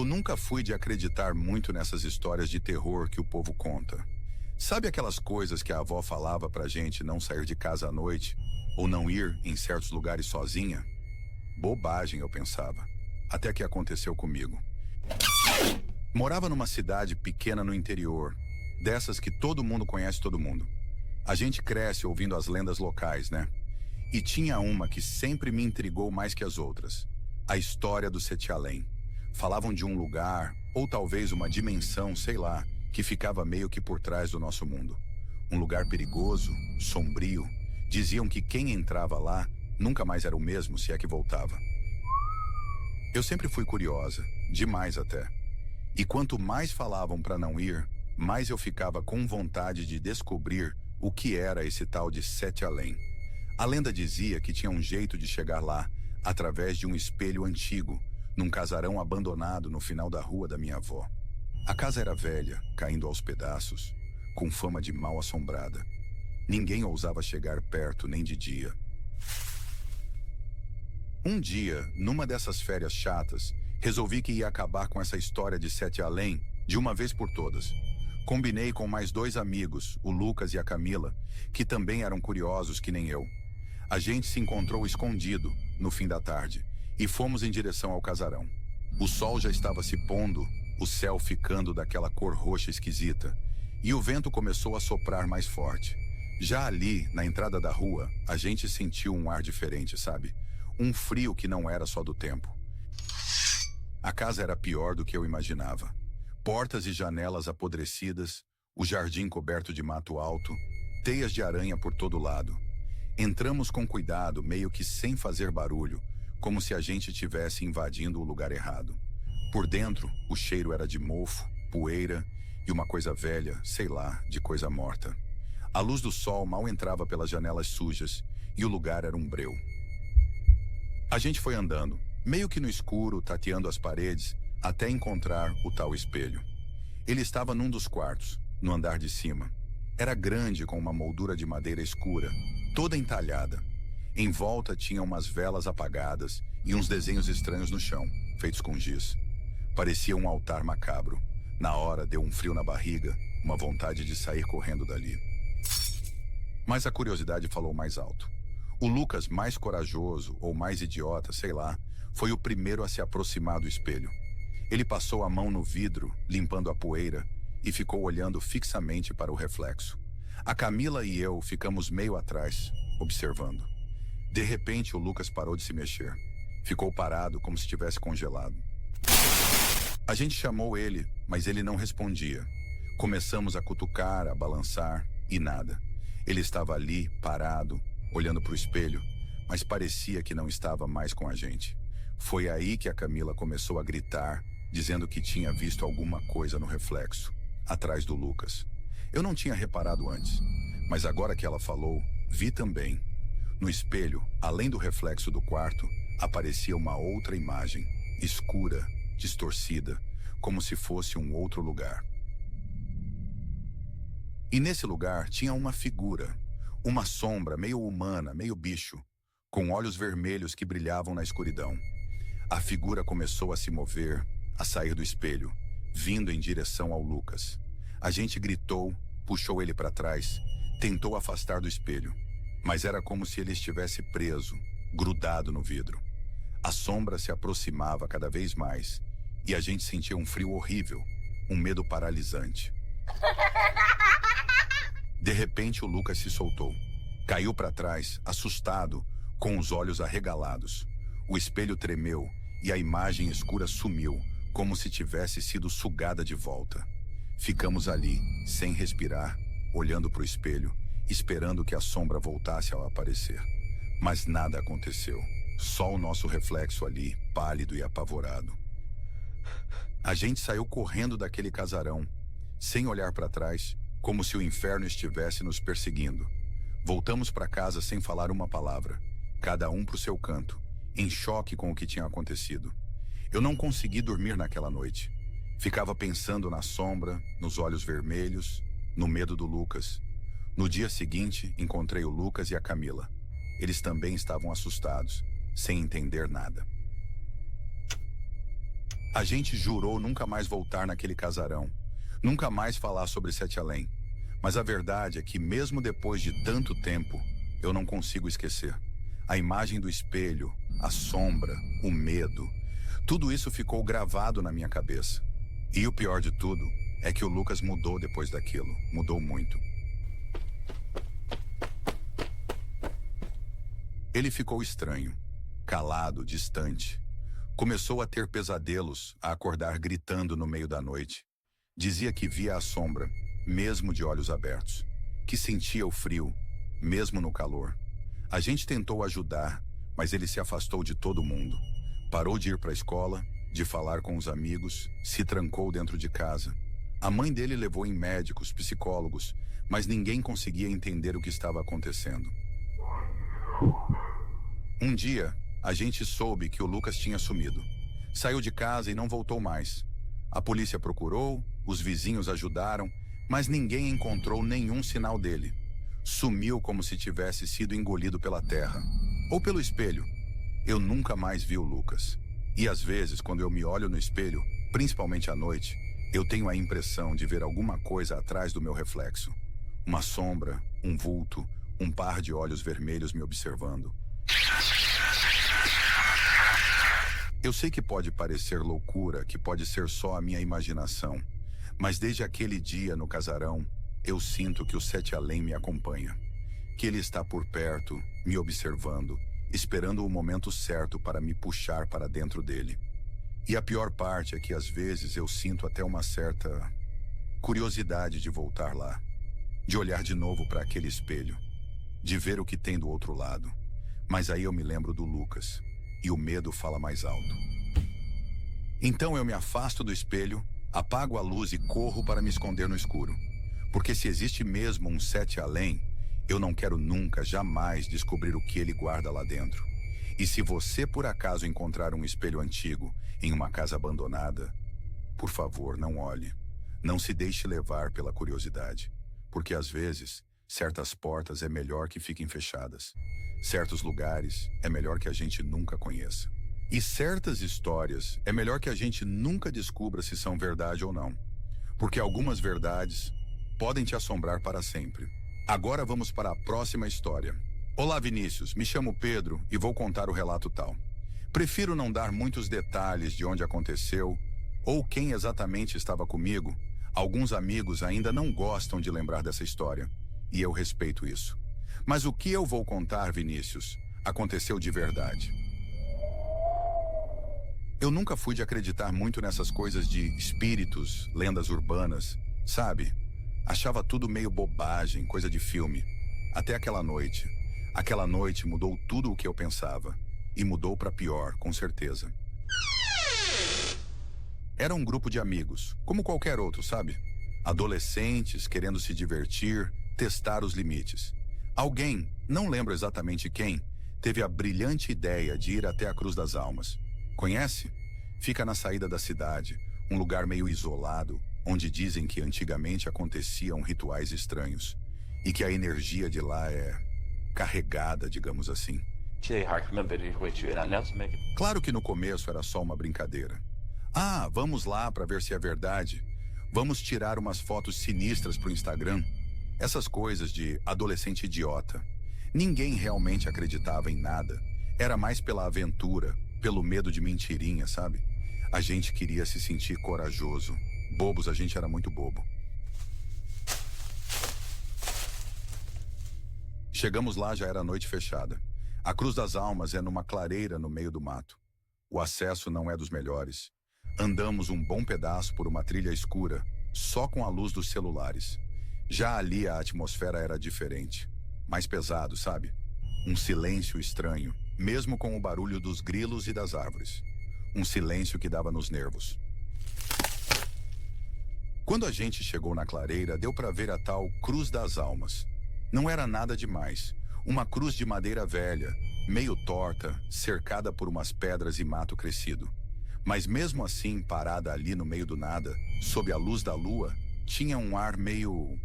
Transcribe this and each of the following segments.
nunca fui de acreditar muito nessas histórias de terror que o povo conta. Sabe aquelas coisas que a avó falava pra gente não sair de casa à noite ou não ir em certos lugares sozinha? Bobagem, eu pensava. Até que aconteceu comigo. Morava numa cidade pequena no interior, dessas que todo mundo conhece todo mundo. A gente cresce ouvindo as lendas locais, né? E tinha uma que sempre me intrigou mais que as outras. A história do Sete Além. Falavam de um lugar, ou talvez uma dimensão, sei lá, que ficava meio que por trás do nosso mundo. Um lugar perigoso, sombrio. Diziam que quem entrava lá nunca mais era o mesmo, se é que voltava. Eu sempre fui curiosa, demais até. E quanto mais falavam para não ir, mais eu ficava com vontade de descobrir o que era esse tal de Sete Além. A lenda dizia que tinha um jeito de chegar lá através de um espelho antigo, num casarão abandonado no final da rua da minha avó. A casa era velha, caindo aos pedaços, com fama de mal assombrada. Ninguém ousava chegar perto nem de dia. Um dia, numa dessas férias chatas, resolvi que ia acabar com essa história de Sete Além de uma vez por todas. Combinei com mais 2 amigos, o Lucas e a Camila, que também eram curiosos que nem eu. A gente se encontrou escondido, no fim da tarde, e fomos em direção ao casarão. O sol já estava se pondo, o céu ficando daquela cor roxa esquisita, e o vento começou a soprar mais forte. Já ali, na entrada da rua, a gente sentiu um ar diferente, sabe? Um frio que não era só do tempo. A casa era pior do que eu imaginava. Portas e janelas apodrecidas, o jardim coberto de mato alto, teias de aranha por todo lado. Entramos com cuidado, meio que sem fazer barulho, como se a gente estivesse invadindo o lugar errado. Por dentro, o cheiro era de mofo, poeira e uma coisa velha, sei lá, de coisa morta. A luz do sol mal entrava pelas janelas sujas e o lugar era um breu. A gente foi andando, meio que no escuro, tateando as paredes, até encontrar o tal espelho. Ele estava num dos quartos, no andar de cima. Era grande, com uma moldura de madeira escura, toda entalhada. Em volta tinha umas velas apagadas e uns desenhos estranhos no chão, feitos com giz. Parecia um altar macabro. Na hora deu um frio na barriga, uma vontade de sair correndo dali. Mas a curiosidade falou mais alto. O Lucas, mais corajoso ou mais idiota, sei lá, foi o primeiro a se aproximar do espelho. Ele passou a mão no vidro, limpando a poeira, e ficou olhando fixamente para o reflexo. A Camila e eu ficamos meio atrás, observando. De repente, o Lucas parou de se mexer. Ficou parado, como se estivesse congelado. A gente chamou ele, mas ele não respondia. Começamos a cutucar, a balançar, e nada. Ele estava ali, parado, olhando para o espelho, mas parecia que não estava mais com a gente. Foi aí que a Camila começou a gritar, dizendo que tinha visto alguma coisa no reflexo, atrás do Lucas. Eu não tinha reparado antes, mas agora que ela falou, vi também. No espelho, além do reflexo do quarto, aparecia uma outra imagem, escura, distorcida, como se fosse um outro lugar. E nesse lugar tinha uma figura, uma sombra meio humana, meio bicho, com olhos vermelhos que brilhavam na escuridão. A figura começou a se mover, a sair do espelho, vindo em direção ao Lucas. A gente gritou, puxou ele para trás, tentou afastar do espelho, mas era como se ele estivesse preso, grudado no vidro. A sombra se aproximava cada vez mais, e a gente sentia um frio horrível, um medo paralisante. De repente, o Lucas se soltou. Caiu para trás, assustado, com os olhos arregalados. O espelho tremeu e a imagem escura sumiu, como se tivesse sido sugada de volta. Ficamos ali, sem respirar, olhando para o espelho, esperando que a sombra voltasse a aparecer. Mas nada aconteceu. Só o nosso reflexo ali, pálido e apavorado. A gente saiu correndo daquele casarão, sem olhar para trás, como se o inferno estivesse nos perseguindo. Voltamos para casa sem falar uma palavra, cada um para o seu canto, em choque com o que tinha acontecido. Eu não consegui dormir naquela noite. Ficava pensando na sombra, nos olhos vermelhos, no medo do Lucas. No dia seguinte, encontrei o Lucas e a Camila. Eles também estavam assustados, sem entender nada. A gente jurou nunca mais voltar naquele casarão, nunca mais falar sobre Sete Além. Mas a verdade é que mesmo depois de tanto tempo, eu não consigo esquecer. A imagem do espelho, a sombra, o medo, tudo isso ficou gravado na minha cabeça. E o pior de tudo é que o Lucas mudou depois daquilo, mudou muito. Ele ficou estranho, calado, distante. Começou a ter pesadelos, a acordar gritando no meio da noite. Dizia que via a sombra, mesmo de olhos abertos, que sentia o frio, mesmo no calor. A gente tentou ajudar, mas ele se afastou de todo mundo. Parou de ir para a escola, de falar com os amigos, se trancou dentro de casa. A mãe dele levou em médicos, psicólogos, mas ninguém conseguia entender o que estava acontecendo. Um dia, a gente soube que o Lucas tinha sumido. Saiu de casa e não voltou mais. A polícia procurou, os vizinhos ajudaram, mas ninguém encontrou nenhum sinal dele. Sumiu como se tivesse sido engolido pela terra. Ou pelo espelho. Eu nunca mais vi o Lucas. E às vezes, quando eu me olho no espelho, principalmente à noite, eu tenho a impressão de ver alguma coisa atrás do meu reflexo. Uma sombra, um vulto, um par de olhos vermelhos me observando. Eu sei que pode parecer loucura, que pode ser só a minha imaginação, mas desde aquele dia no casarão, eu sinto que o Sete Além me acompanha, que ele está por perto, me observando, esperando o momento certo para me puxar para dentro dele. E a pior parte é que às vezes eu sinto até uma certa curiosidade de voltar lá, de olhar de novo para aquele espelho, de ver o que tem do outro lado. Mas aí eu me lembro do Lucas, e o medo fala mais alto. Então eu me afasto do espelho, apago a luz e corro para me esconder no escuro. Porque se existe mesmo um Sete Além, eu não quero nunca, jamais descobrir o que ele guarda lá dentro. E se você por acaso encontrar um espelho antigo em uma casa abandonada, por favor, não olhe. Não se deixe levar pela curiosidade. Porque às vezes, certas portas é melhor que fiquem fechadas. Certos lugares é melhor que a gente nunca conheça. E certas histórias é melhor que a gente nunca descubra se são verdade ou não. Porque algumas verdades podem te assombrar para sempre. Agora vamos para a próxima história. Olá, Vinícius, me chamo Pedro e vou contar o relato tal. Prefiro não dar muitos detalhes de onde aconteceu ou quem exatamente estava comigo. Alguns amigos ainda não gostam de lembrar dessa história, e eu respeito isso. Mas o que eu vou contar, Vinícius, aconteceu de verdade. Eu nunca fui de acreditar muito nessas coisas de espíritos, lendas urbanas, sabe? Achava tudo meio bobagem, coisa de filme. Até aquela noite. Aquela noite mudou tudo o que eu pensava. E mudou para pior, com certeza. Era um grupo de amigos, como qualquer outro, sabe? Adolescentes querendo se divertir, testar os limites. Alguém, não lembro exatamente quem, teve a brilhante ideia de ir até a Cruz das Almas. Conhece? Fica na saída da cidade, um lugar meio isolado, onde dizem que antigamente aconteciam rituais estranhos e que a energia de lá é carregada, digamos assim. Claro que no começo era só uma brincadeira. Ah, vamos lá para ver se é verdade. Vamos tirar umas fotos sinistras pro Instagram. Essas coisas de adolescente idiota. Ninguém realmente acreditava em nada. Era mais pela aventura, pelo medo de mentirinha, sabe? A gente queria se sentir corajoso. Bobos, a gente era muito bobo. Chegamos lá, já era noite fechada. A Cruz das Almas é numa clareira no meio do mato. O acesso não é dos melhores. Andamos um bom pedaço por uma trilha escura, só com a luz dos celulares. Já ali a atmosfera era diferente. Mais pesado, sabe? Um silêncio estranho, mesmo com o barulho dos grilos e das árvores. Um silêncio que dava nos nervos. Quando a gente chegou na clareira, deu para ver a tal Cruz das Almas. Não era nada demais. Uma cruz de madeira velha, meio torta, cercada por umas pedras e mato crescido. Mas mesmo assim, parada ali no meio do nada, sob a luz da lua, tinha um ar meio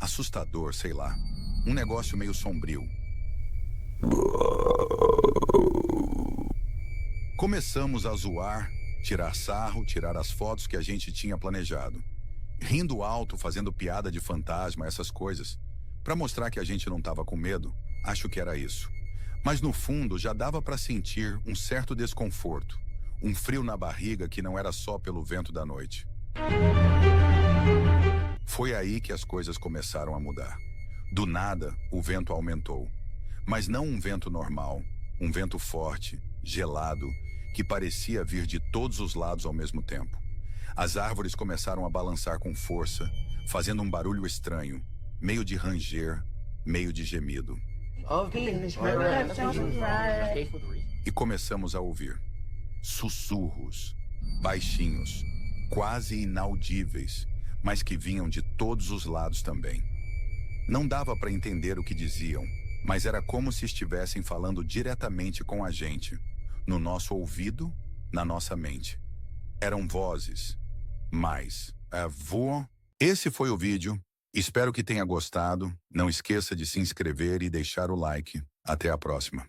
assustador, sei lá. Um negócio meio sombrio. Começamos a zoar tirar sarro, tirar as fotos que a gente tinha planejado. Rindo alto, fazendo piada de fantasma, essas coisas. Para mostrar que a gente não estava com medo, acho que era isso. Mas no fundo já dava para sentir um certo desconforto. Um frio na barriga que não era só pelo vento da noite. Foi aí que as coisas começaram a mudar. Do nada, o vento aumentou. Mas não um vento normal, um vento forte, gelado, que parecia vir de todos os lados ao mesmo tempo. As árvores começaram a balançar com força, fazendo um barulho estranho, meio de ranger, meio de gemido. E começamos a ouvir sussurros, baixinhos, quase inaudíveis, mas que vinham de todos os lados também. Não dava para entender o que diziam, mas era como se estivessem falando diretamente com a gente, no nosso ouvido, na nossa mente. Eram vozes, mas voam. Esse foi o vídeo. Espero que tenha gostado. Não esqueça de se inscrever e deixar o like. Até a próxima.